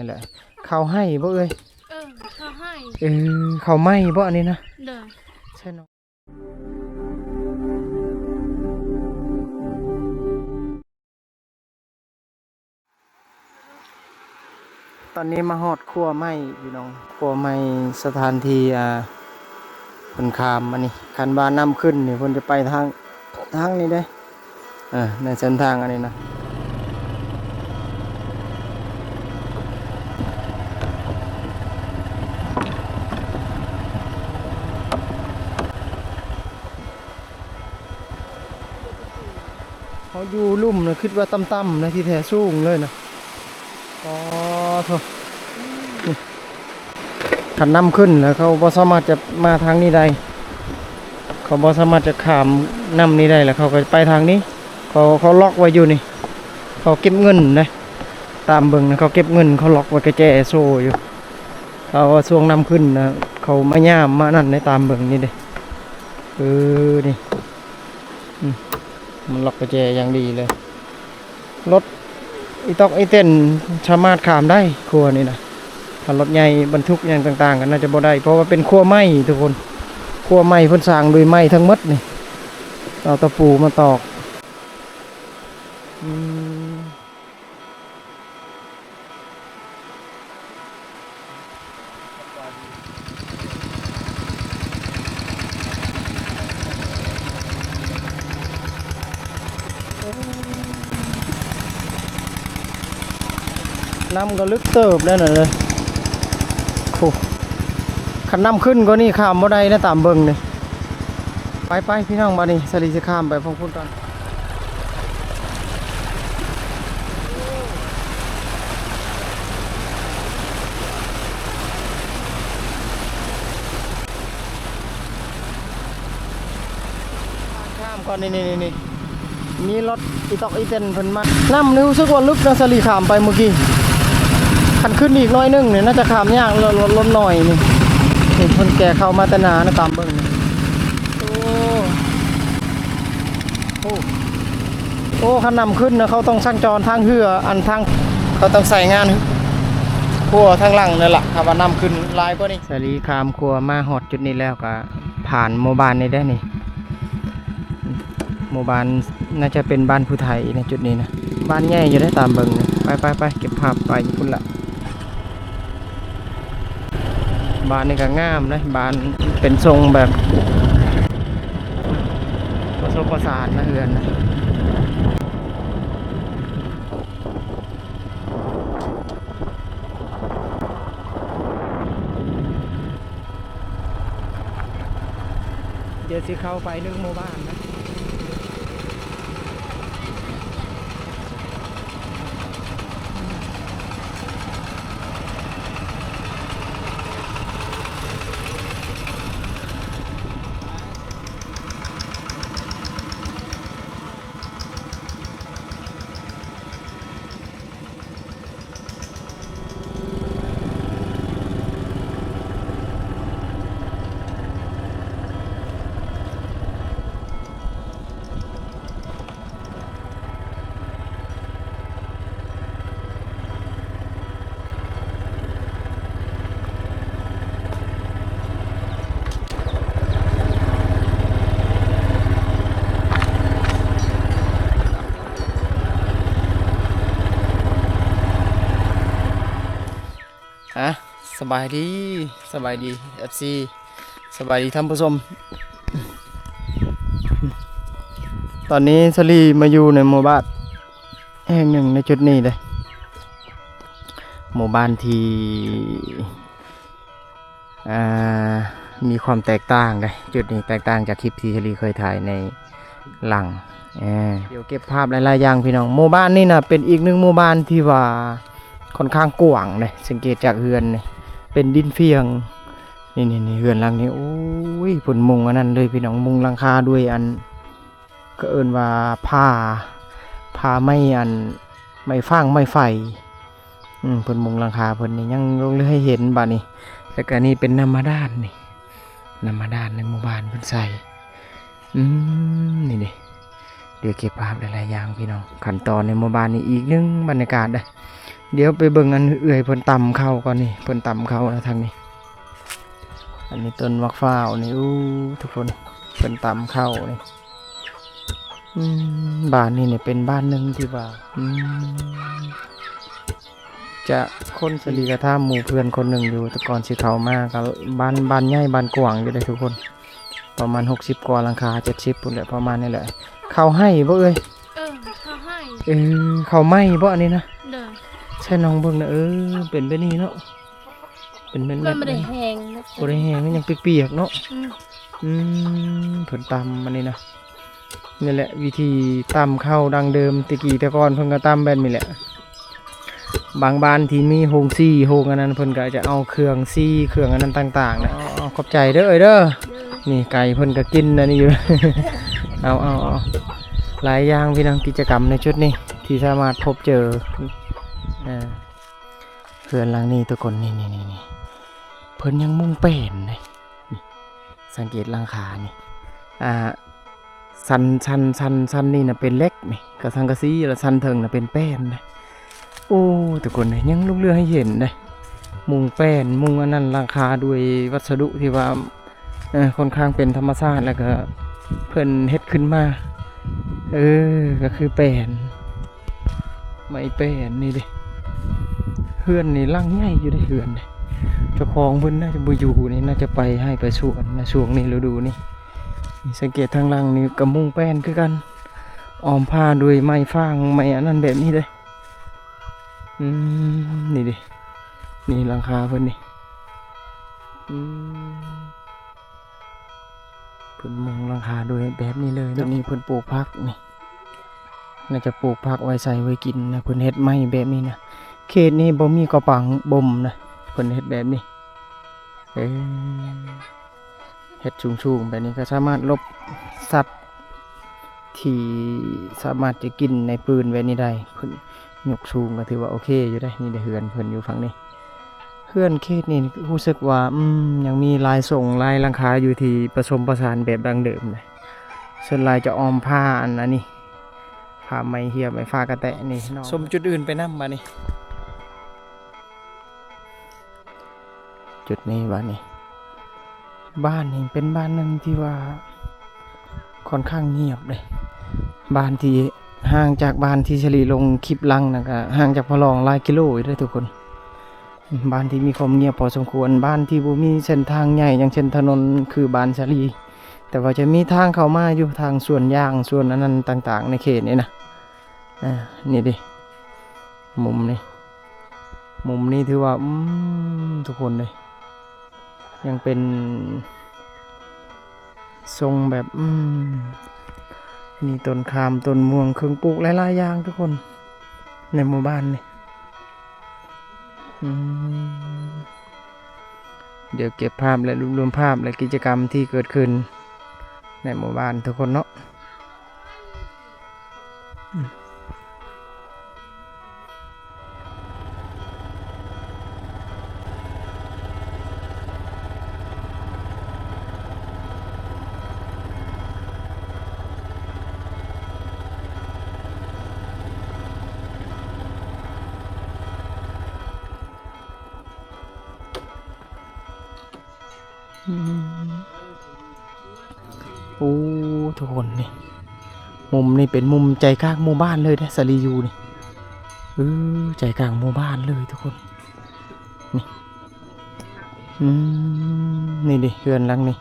นี่แหละเขาให้บ่เอ้ยเขาให้เขาไม่บ่อันนี้นะเด้อใช่เนาะตอนนี้มาฮอดครัวไม้พี่น้องครัวไม้สถานที่เพิ่นคามอันนี้คันบ้านน้ำขึ้นนี่เพิ่นจะไปทางนี้ได้ในเส้นทางอันนี้นะเขาอยู่ลุ่มนะคิดว่าต่ำๆนะที่แท้สูงเลยนะอ๋อโธ่ขันน้ำขึ้นแล้วเขาบ่สามารถจะมาทางนี้ได้เขาบ่สามารถจะข้ามน้ำนี้ได้แล้วเขาก็ไปทางนี้เขาล็อกไว้อยู่นี่เขาเก็บเงินนะตามเบิ่งนะเขาเก็บเงินเขาล็อกไว้กระแจโซ่อยู่เขาช่วงน้ำขึ้นนะเขามาย่ามมานั่นในตามเบิ่งนี่เด้นี่มันล็อกกระแจอย่างดีเลยรถอีตอกอีเต้นสามารถข้ามได้ครัวนี่นะถ้ารถใหญ่บรรทุกอย่างต่างๆกันน่าจะบ่ได้เพราะว่าเป็นครัวไม้ทุกคนครัวไม้เพิ่นสร้างโดยไม้ทั้งหมดนี่เอาตะปูมาตอกน้ำก็ลึกเติบแล้วน่ะเลยโอ้ขันน้ำขึ้นก็นี่ข้ามบ่ได้นะตามเบิ่งนี่ไปพี่น้องมานี่สลีจะข้ามไปฟังพูดก่อนข้ามก่อนนี่มีรถอีตอกอีเต้นเพิ่นมาน้ำนี่รู้สึกว่าลึกนะสลีข้ามไปเมื่อกี้ขันขึ้นอีกน้อยนึงเนี่ยน่าจะข้ามยากลดหน่อยนี่เห็นคนแก่เข้ามาแต่นานะตามเบิ่งนี่โอ้ขันนำขึ้นนะเขาต้องสร้างจรทางเหืออันทางเขาต้องใส่งานครัวทางหลังนั่นแหละครับว่านำขึ้นลายกว่านี้สลีคามครัวมาหอดจุดนี้แล้วก็ผ่านโมบานนี่ได้นี่โมบานน่าจะเป็นบ้านผู้ไทยในจุดนี้นะบ้านใหญ่อยู่ได้ตามเบิ่งนะไปเก็บภาพไปพุ่นละบ้านนี่ก็งามนะบ้านเป็นทรงแบบผสมผสานนะเฮือนนะเดี๋ยวสิเข้าไปนึงหมู่บ้านนะสบายดีFC สบายดีท่านผู้ชมตอนนี้สลีมาอยู่ในหมู่บ้านแห่งหนึ่งในจุดนี้เลยหมู่บ้านที่มีความแตกต่างเลยจุดนี้แตกต่างจากคลิปที่สลีเคยถ่ายในหลังเดี๋ยวเก็บภาพหลายๆอย่างพี่น้องหมู่บ้านนี่นะเป็นอีกหนึ่งหมู่บ้านที่ว่าค่อนข้างกว้างเลยสังเกตจากเฮือนเลยเป็นดินเฟียงนี่เฮือนหลังนี้โอ้ยผลมุงอันนั้นเลยพี่น้องมุงหลังคาด้วยอันก็เอิ้นว่าผ้าไม่อันไม่ฟางไม่ไฟผลมุงหลังคาผลนี่ยังลงเลยให้เห็นบ้านนี้แต่ก็นี่เป็นน้ำมาด้านนี่น้ำมาด้านในหมู่บ้านเพิ่นใส่นี่เดี๋ยวเก็บภาพหลายๆอย่างพี่น้องขั้นตอนในหมู่บ้านนี้อีกนึงบรรยากาศได้ เดี๋ยวไปเบิ่งอันเอื่อยเพิ่นตำเข้าก่อนนี่เพิ่นตำเข้านะทางนี้อันนี้ต้นมะพร้าวนี่อู้ทุกคนเพิ่นตำเข้านี่บ้านนี่เนี่ยเป็นบ้านหนึ่งที่ว่าจะคนสลีกระท่าหมู่เพื่อนคนหนึ่งอยู่แต่ก่อนสิเขามากก็บ้านใหญ่บ้านกว้างอยู่ได้ทุกคนประมาณ60กว่าหลังคา70ปุ่นแหละประมาณนี้แหละเขาให้บ่เอ้ยเขาให้เขาไม่บ่อันนี้นะเด้อใช่น้องเบิ่งนะเป็นแบบนี้เนาะเป็นแบบมันไม่ได้แห้งนะบ่ได้แห้งมันยังเปียกๆเนาะผลตำมันนี่นะนี่แหละวิธีตำข้าวดังเดิมตะกี้แต่ก่อนเพิ่นก็ตำแบบนี้แหละบางบ้านที่มีโฮงซี่โฮงอันนั้นเพิ่นก็จะเอาเครื่องซี่เครื่องอันนั้นต่างๆนะขอบใจเด้อเด้อนี่ไก่เพิ่นก็กินอันนี้อยู่ เอาหลายอย่างพี่น้องกิจกรรมในชุดนี้ที่สามารถพบเจอเพื่อนหลังนี้ทุกคนนี่เพิ่นยังมุ่งเป็นเลยสังเกตหลังคานี่สันนี่นะเป็นเล็กนี่กระสังกะสีแล้วสันเทิงนะเป็นแป้นเลยโอ้ทุกคนเลยยังลุกเรือให้เห็นเลยมุงแป้นมุงอันนั้นหลังคาด้วยวัสดุที่ว่าค่อนข้างเป็นธรรมชาติแล้วก็เพิ่นเฮ็ดขึ้นมาก็คือแป้นไม่แป้นนี่ดิเฮือนนี่ล่างใหญ่อยู่ในเฮือนเลยเจ้าของเพิ่นน่าจะบ่อยู่นี่น่าจะไปให้ไปสวนนะช่วงนี้ฤดูนี่สังเกตทางล่างนี่กระมุงแป้นคือกันอ้อมผ้าด้วยไม้ฟางไม้อันนั้นแบบนี้เลยนี่ดินี่หลังคาเพิ่นนี่เพิ่นมุงหลังคาด้วยแบบนี้เลยแล้วนี่เพิ่นปลูกผักนี่น่าจะปลูกผักไว้ใส่ไว้กินนะเพิ่นเฮ็ดไม้แบบนี้นะเขตนี้บ่มีกระปังบ่มนะเพิ่นเฮ็ดแบบนี้เฮ็ดสูงๆแบบนี้ก็สามารถลบสัตว์ที่สามารถจะกินในปืนแบบนี้ได้เพิ่นยกสูงก็ถือว่าโอเคอยู่ได้นี่ได้เฮือนเพิ่นอยู่ฝั่งนี้เฮือนเขตนี้รู้สึกว่ายังมีลายส่งลายหลังคาอยู่ที่ผสมผสานแบบดังเดิมเลยส่วนลายจะอ้อมผ้าอันนั้นนี่ผ้าไม้เหี่ยวไม้ฟ้ากระแตะนี่สมจุดอื่นไปนำมานี่จุดนี้บ้านนี้บ้านนี่เป็นบ้านหนึ่งที่ว่าค่อนข้างเงียบเลยบ้านที่ห่างจากบ้านที่เฉลี่ยลงคลิปลังนะก็ห่างจากพะลองหลายกิโลอยู่ด้วยทุกคนบ้านที่มีความเงียบพอสมควรบ้านที่บ่มีเส้นทางใหญ่อย่างเช่นถนนคือบ้านเฉลี่ยแต่ว่าจะมีทางเข้ามาอยู่ทางส่วนย่างส่วนนั้นต่างๆในเขตนี้นะนี่ดิมุมนี้ถือว่าทุกคนเลยยังเป็นทรงแบบนี่ต้นคามต้นม่วงเครื่องปลูกหลายๆอย่างทุกคนในหมู่บ้านนี่เดี๋ยวเก็บภาพและรวมภาพและกิจกรรมที่เกิดขึ้นในหมู่บ้านทุกคนเนาะโอ้ทุกคนนี่มุมนี่เป็นมุมใจกลางหมู่บ้านเลยนะสลียูนี่ใจกลางหมู่บ้านเลยทุกคนนี่นี่ดิเฮือนหลังนี่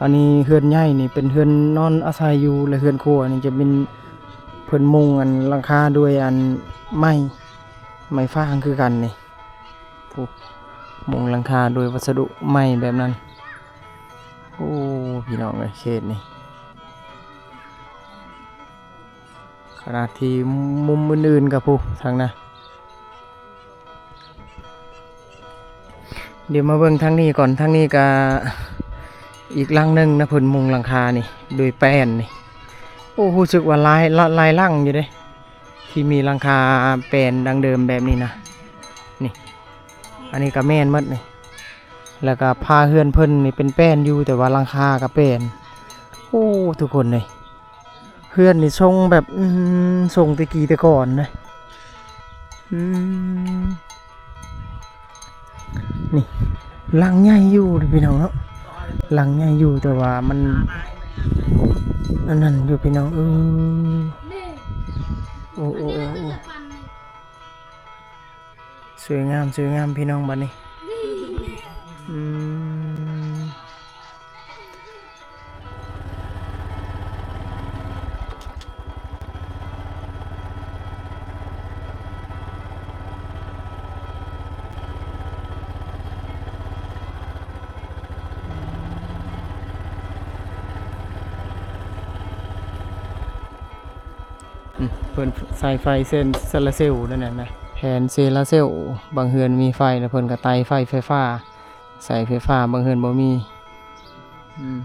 อันนี้เฮือนใหญ่นี่เป็นเฮือนนอนอาศัยอยู่และเฮือนครัวนี่จะเป็นเพิ่นมุงอันหลังคาด้วยอันไม้ฟางคือกันนี่มุงหลังคาโดยวัสดุไม้แบบนั้นโอ้พี่น้องเลยเขตนี่ขนาดที่มุมอื่นๆกับผู้ทางนะเดี๋ยวมาเบิ่งทางนี้ก่อนทางนี้ก็อีกหลังนึงนะเพิ่นมุงหลังคานี่โดยแป้นนี่โอ้รู้สึกว่าลายหลังอยู่เด้ที่มีหลังคาแป้นดังเดิมแบบนี้นะนี่อันนี้ก็แม่นหมดนี่แล้วก็ผ้าเฮือนเพิ่นนี่เป็นแป้นอยู่แต่ว่าหลังคาก็แป้นโอ้ทุกคนเลยเฮือนนี่ทรงแบบทรงตะกี้แต่ก่อนนะ อืมนี่หลังใหญ่อยู่เด้อพี่น้องเนาะหลังใหญ่อยู่แต่ว่ามันอันนั้นอยู่พี่น้องโอ้โอ้โอ้โอ้สวยงามสวยงามพี่น้องบัดนี้อืมเพิ่นใส่ไฟเส้นโซลาร์เซลล์นั่นน่ะนะแผนโซลาร์เซลล์บางเฮือนมีไฟแล้วเพิ่นก็ไต่ไฟฟ้าใส่ไฟฟ้าบางเฮือนบ่มีอืม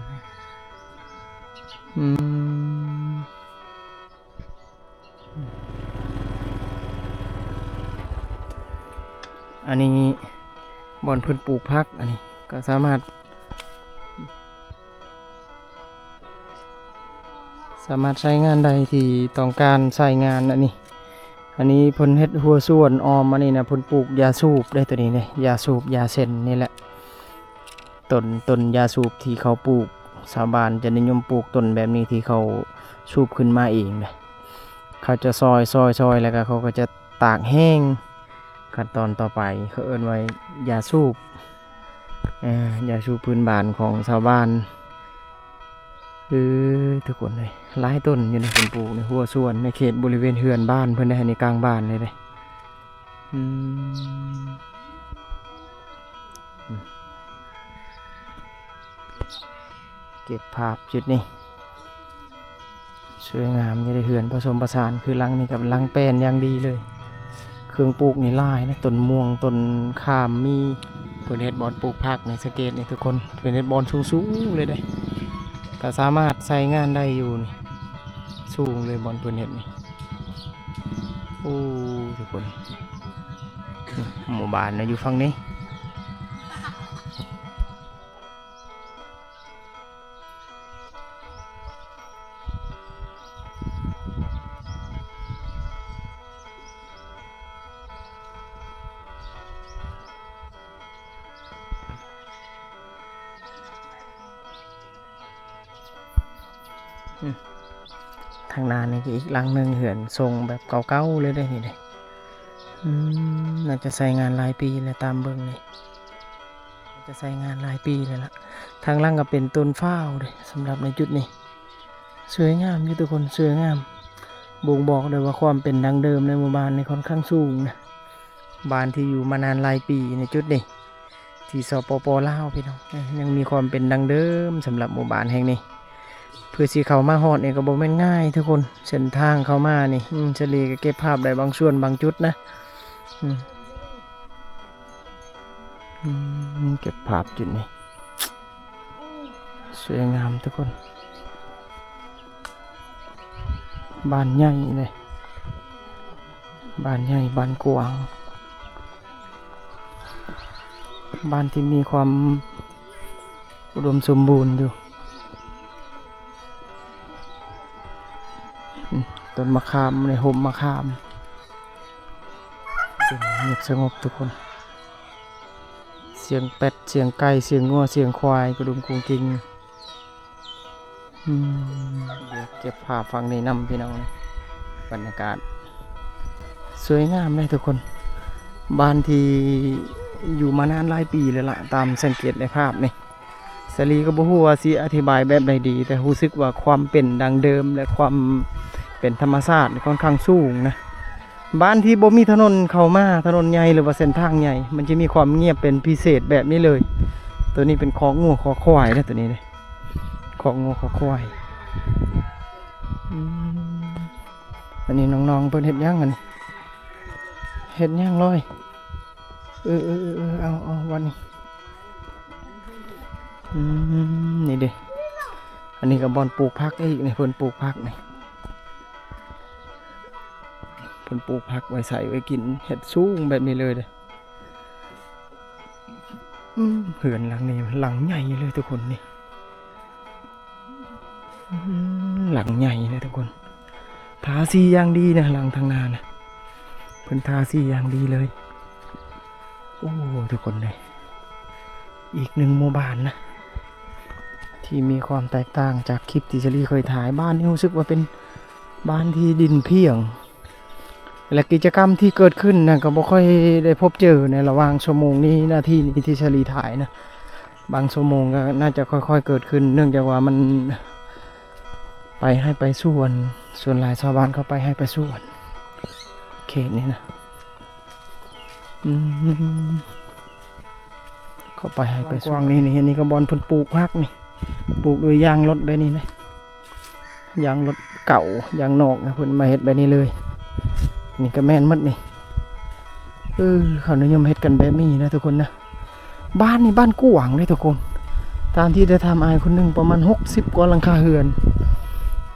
อืมอันนี้บ่อนเพิ่นปลูกผักอันนี้ก็สามารถใช้งานใดที่ต้องการใช้งานอันนี้เพิ่นเฮ็ดหัวส่วนออมอันนี้นะเพิ่นปลูกยาสูบได้ตัวนี้เลยยาสูบยาเส้นนี่แหละต้นยาสูบที่เขาปลูกชาวบ้านจะนิยมปลูกต้นแบบนี้ที่เขาสูบขึ้นมาเองเลยเขาจะซอยแล้วก็เขาก็จะตากแห้งขั้นตอนต่อไปเขาเอิ้นไว้ยาสูบยาสูบพื้นบ้านของชาวบ้านทุกคนเลยหลายต้นอยู่ในเพิ่นปลูกในหัวสวนในเขตบริเวณเฮือนบ้านเพิ่นได้ในกลางบ้านเลยอืมเก็บภาพจุดนี้สวยงามอยู่ในเฮือนผสมผสานคือลังนี่กับลังแป้นอย่างดีเลยเครื่องปลูกนี่หลายนะต้นม่วงต้นข้ามมีเพิ่นเฮ็ดบอนปลูกผักในสเกตนี่ทุกคนเพิ่นเฮ็ดบอนสูงๆเลยก็สามารถใช้งานได้อยู่นี่สูงเลยบอนเพิ่นเฮ็ดนี่โอ้ทุกคนหมู่บ้านนะอยู่ฝั่งนี้ทางหน้านี่ก็อีกหลังหนึ่งเหือนทรงแบบเก่าๆเลยได้นี่เลยน่าจะใช้งานหลายปีแล้วตามเบิ่งนี่จะใช้งานหลายปีเลยล่ะทางล่างก็เป็นต้นฟ้าวเลยสำหรับในจุดนี้สวยงามอยู่ทุกคนสวยงามบ่งบอกเลยว่าความเป็นดังเดิมในหมู่บ้านในค่อนข้างสูงนะบ้านที่อยู่มานานหลายปีในจุดนี้ที่สปป.ลาวพี่น้องยังมีความเป็นดังเดิมสำหรับหมู่บ้านแห่งนี้เพื่อสีเขามาฮอดเนี่ยก็บ่แม่นง่ายทุกคนเส้นทางเขามานี่เฉลี่ยก็เก็บภาพได้บางส่วนบางจุดนะเก็บภาพจุดนี้สวยงามทุกคนบ้านใหญ่เลยบ้านใหญ่บ้านกว้างบ้านที่มีความอุดมสมบูรณ์อยู่ต้นมะขามในห่มมะขามเงียบสงบทุกคนเสียงเป็ดเสียงไก่เสียงงัวเสียงควายกระดุมกุ้งกิ้งเดี๋ยวเก็บภาพฟังในน้ำพี่น้องบรรยากาศสวยงามเลยทุกคนบ้านที่อยู่มานานหลายปีเลยล่ะตามสังเกตในภาพนี่สลีก็บ่ฮู้ว่าสิอธิบายแบบใดดีแต่รู้สึกว่าความเป็นดังเดิมและความเป็นธรรมชาติค่อนข้างสูงนะบ้านที่บ่มีถนนเข้ามาถนนใหญ่หรือว่าเส้นทางใหญ่มันจะมีความเงียบเป็นพิเศษแบบนี้เลยตัวนี้เป็นคอกงัวคอกควายนะตัวนี้เลยคอกงัวคอกควายอันนี้น้องๆเพิ่นเฮ็ดย่างกันเฮ็ดย่างลอยเอาวันนี้นี่เด้อันนี้ก็บอนปลูกผักอีกนี่เพิ่นปลูกผักนี่เพิ่นปลูกผักไว้ใส่ไว้กินเห็ดสูงแบบนี้เลยเด้เหือนหลังนี้หลังใหญ่เลยทุกคนนี่หลังใหญ่เลยทุกคนทาสีอย่างดีนะหลังทางนานะเพิ่น พิ่นทาสีอย่างดีเลยโอ้ทุกคนเลยอีกหนึ่งหมู่บ้านนะที่มีความแตกต่างจากคลิปที่เชลีเคยถ่ายบ้านนี้รู้สึกว่าเป็นบ้านที่ดินเพียงและกิจกรรมที่เกิดขึ้นนะก็บ่ค่อยได้พบเจอในระหว่างชั่วโมงนี้นาทีนี้ที่เชลีถ่ายนะบางชั่วโมงก็น่าจะค่อยๆเกิดขึ้นเนื่องจากว่ามันไปส่วนหลายชาวบ้านเขาให้ไปส่วนเขตนี้นะเขาให้ไปส่วนนี่นี่ก็บอลพุ่นปลูกพักนี่ปลูกโดยยางรถแบบนี้นะยางรถเก่ายางนอกนะเพิ่นมาเฮ็ดแบบนี้เลยนี่ก็แม่นหมดนี่เขานิยมเฮ็ดกันแบบนี้นะทุกคนนะบ้านนี่บ้านกว้างเลยทุกคนตามที่ได้ทำอายคนหนึ่งประมาณ60 กว่าหลังคาเรือน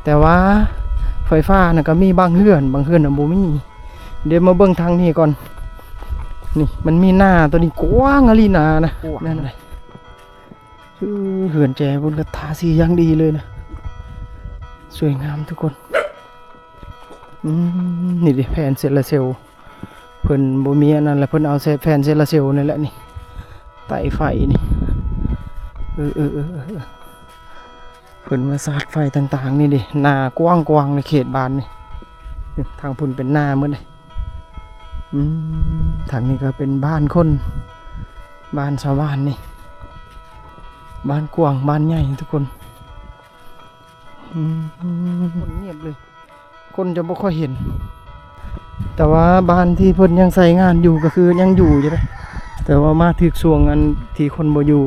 แต่ว่าไฟฟ้าน่ะก็มีบางเรือนน่ะบ่มีเดี๋ยวมาเบิ่งทางนี้ก่อนนี่มันมีหน้าตัวนี้กว้างอะลีนานะนั่นเลยเรือนแจบนกระทาสีอย่างดีเลยนะสวยงามทุกคนนี่ดิแผ่นเซลลาเซลล์เพิ่นบ่มีอันนั้นแหละเพิ่นเอาแผ่นเซลลาเซลล์นี่แหละนี่ไต่ไฟนี่เพิ่นมาสาดไฟต่างๆนี่ดิหน้ากว้างๆในเขตบ้านนี่ทางพุ่นเป็นหน้าหมดเลยทางนี้ก็เป็นบ้านคนบ้านชาวบ้านนี่บ้านกว้างบ้านใหญ่ทุกคนคนเงียบเลยคนจะบ่ค่อยเห็นแต่ว่าบ้านที่เพิ่นยังใส่งานอยู่ก็คือยังอยู่อยู่เลยแต่ว่ามาถึกช่วงอันที่คนบ่อยู่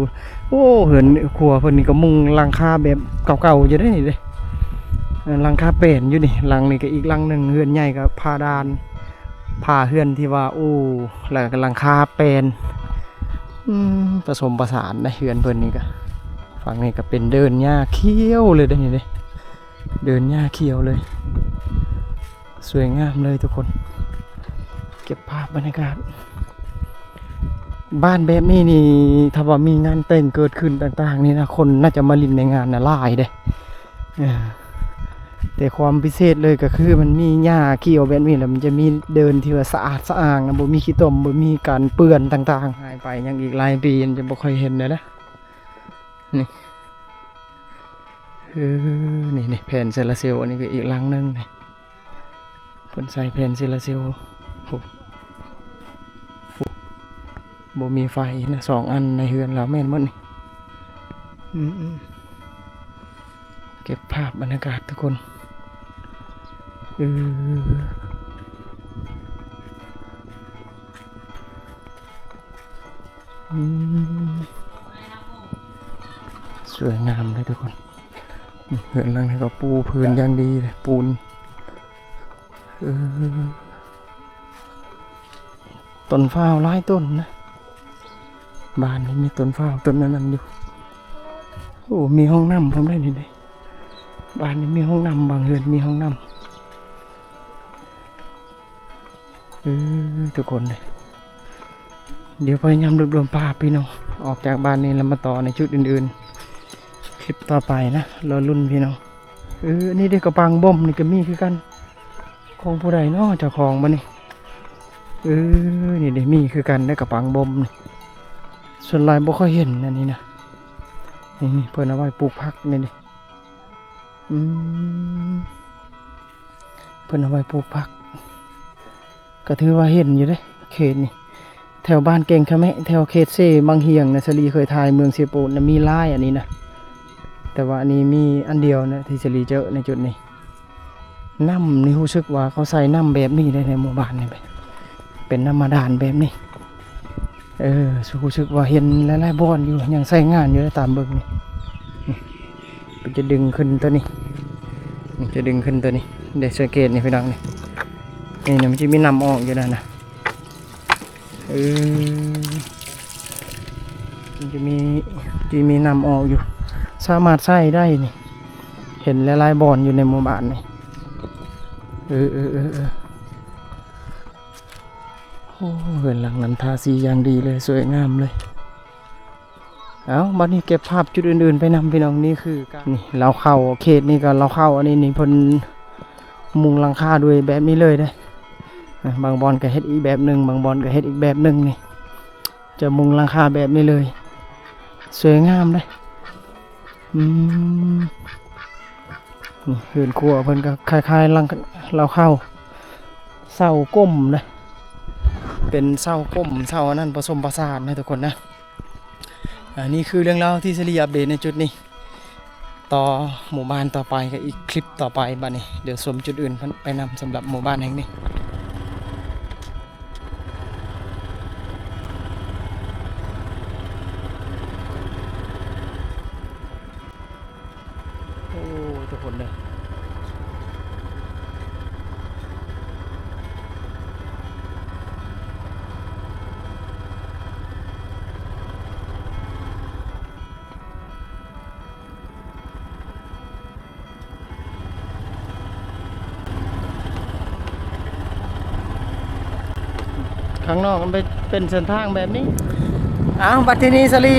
โอ้เหินครัวเพิ่นนี่ก็มุงหลังคาแบบเก่าๆอยู่ได้นี่เด้หลังคาแป้นอยู่นี่หลังนี่ก็อีกหลังนึงเฮือนใหญ่ก็พาดานผ่าเฮือนที่ว่าโอ้แล้วก็หลังคาแปลนผสมผสานได้เฮือนเพิ่นนี่ก็ฝั่งนี้ก็เป็นเดินหญ้าเขียวเลยได้นี่เด้เดินหญ้าเขียวเลยสวยงามเลยทุกคนเก็บภาพบรรยากาศบ้านแบบนี้นี่ถ้าว่ามีงานแต่งเกิดขึ้นต่างๆนี่นะคนน่าจะมาลินในงานน่ะหลายเด้แต่ความพิเศษเลยก็คือมันมีหญ้าเขียวแบบนี้แหละมันจะมีเดินที่ว่าสะอาดสะอ้างนะบ่มีขี้ตมบ่มีการเปื้อนต่างๆหายไปยังอีกหลายปีมันจะบ่ค่อยเห็นเลยนะนี่นี่แผ่นเซลลาเซลล์อันนี้ก็อีกหลังนึงนี่เพิ่นใส่แผ่นเซลลาเซลล์บ่มีไฟนะ2 อันในเฮือนเราแม่นหมดนี่เก็บภาพบรรยากาศทุกคนสวยงามเลยทุกคนเฮือนหลังนี้ก็ปูพื้นอย่างดีเลยปูนต้นฟ้าวหลายต้นนะบ้านนี้มีต้นฟ้าวต้นนั้นอยู่โอ้มีห้องน้ำพร้อมได้นี่เลยบ้านนี้มีห้องน้ำบางเรือนมีห้องน้ำทุกคนเลยเดี๋ยวพยายามรวบรวมภาพพี่น้องออกจากบ้านนี้แล้วมาต่อในชุดอื่นๆคลิปต่อไปนะรอรุ่นพี่น้องนี่ได้กระปังบ่มนี่ก็มีคือกันของผู้ใดเนาะเจ้าของบ้านนี่นี่ได้มีคือกันได้กระปังบ่มนี่ส่วนลายบ่ค่อยเห็นอันนี้นะนี่เพิ่นเอาไว้ปลูกผักนี่ดิเพิ่นเอาไว้ปลูกผักก็ถือว่าเห็นอยู่เด้เขตนี่แถวบ้านเก่งค่ะแม่แถวเขตเซบางเฮียงนะสลีเคยทายเมืองเซโปนนะมีหลายอันนี้นะแต่ว่าอันนี้มีอันเดียวนะที่สลีเจอในจุดนี้น้ำนี่รู้สึกว่าเขาใส่น้ำแบบนี้ได้ในหมู่บ้านนี่เป็นน้ำมาดานแบบนี้รู้สึกว่าเห็นหลายๆบ่อนอยู่ยังใส่งานอยู่ตามเบิ่งนี่จะดึงขึ้นตัวนี้จะดึงขึ้นตัวนี้เดี๋ยวสังเกตนี่พี่น้องนี่มันจะมีน้ำออกอยู่นั่นนะมันจะมีน้ำออกอยู่สามารถใส่ได้นี่เห็นหลายๆบ่อนอยู่ในหมู่บ้านนี่โอ้เห็นหลังนั้นทาสีอย่างดีเลยสวยงามเลยบัดนี้เก็บภาพจุดอื่นๆไปนำพี่น้องนี่คือนี่เราเข้าเขตนี่ก็เราเข้าอันนี้นี่เพิ่นมุงหลังคาด้วยแบบนี้เลยได้ บางบอนก็เฮ็ดอีกแบบหนึ่งบางบอนก็เฮ็ดอีกแบบหนึ่งนี่จะมุงหลังคาแบบนี้เลยสวยงามเลยนี่เฮือนครัวเพิ่นก็คล้ายๆลังเราเข้าเสาก้มนะเป็นเสาก้มเสาอันนั้นผสมผสานนะทุกคนนะอันนี้คือเรื่องเล่าวที่สิริอัปเดตในจุดนี้ต่อหมู่บ้านต่อไปก็อีกคลิปต่อไปบัดนี้เดี๋ยวชมจุดอื่นไปนำสำหรับหมู่บ้านแห่งนี้โอ้ทุกคนเลยข้างนอกมันเป็นเส้นทางแบบนี้บัดทีนี้สลี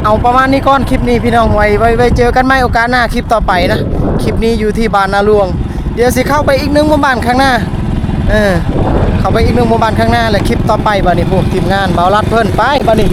เอาประมาณนี้ก่อนคลิปนี้พี่น้องไว้เจอกันใหม่โอกาสหน้าคลิปต่อไปนะคลิปนี้อยู่ที่บ้านนาหลวงเดี๋ยวสิเข้าไปอีกหนึ่งหมู่บ้านข้างหน้าเข้าไปอีกหนึ่งหมู่บ้านข้างหน้าและคลิปต่อไปบัดนี้พวกทีมงานเบาลัดเพิ่นไปบัดนี้